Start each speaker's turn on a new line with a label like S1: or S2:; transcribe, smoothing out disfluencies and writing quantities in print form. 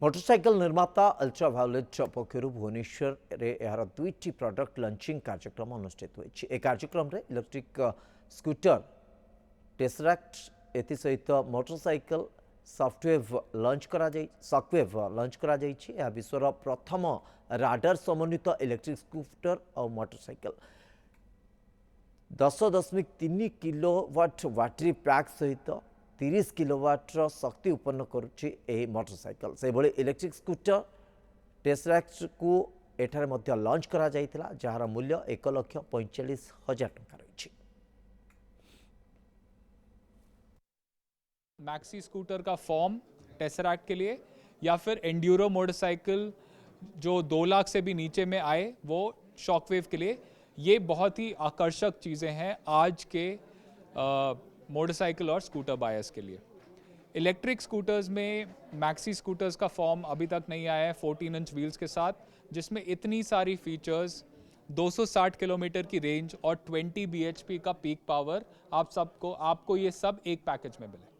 S1: Motorcycle निर्माता अल्ट्राभायोलेट पक्षर भुवनेश्वर रे यार दुईटी प्रडक्ट लंचिंग कार्यक्रम अनुष्ठित होती है। कार्यक्रम रे इलेक्ट्रिक स्कूटर टेसराक्ट एसहित मोटरसाइकेल सॉफ्टवेव लंच करा विश्वर प्रथम राडार समन्वित इलेक्ट्रिक स्कूटर और मोटरसाइकेल 10.3 किलोवाट बैटरी पैक सहित 30 किलोवाटर शक्ति उत्पन्न करुच्ची मोटरसाइकेल से भली इलेक्ट्रिक स्कूटर टेसराक्ट को एठारे मध्य लॉन्च करा जायतिला जार मूल्य 1,45,000 टंका रही।
S2: मैक्सी स्कूटर का फॉर्म टेसराक्ट के लिए या फिर एंड्यूरो मोटरसाइकिल जो 2 लाख से भी नीचे में आए वो शॉकवेव के लिए, ये बहुत ही आकर्षक चीज़ें हैं आज के मोटरसाइकिल और स्कूटर बायर्स के लिए। इलेक्ट्रिक स्कूटर्स में मैक्सी स्कूटर्स का फॉर्म अभी तक नहीं आया है 14 इंच व्हील्स के साथ, जिसमें इतनी सारी फीचर्स, 260 किलोमीटर की रेंज और 20 bhp का पीक पावर आपको ये सब एक पैकेज में मिले।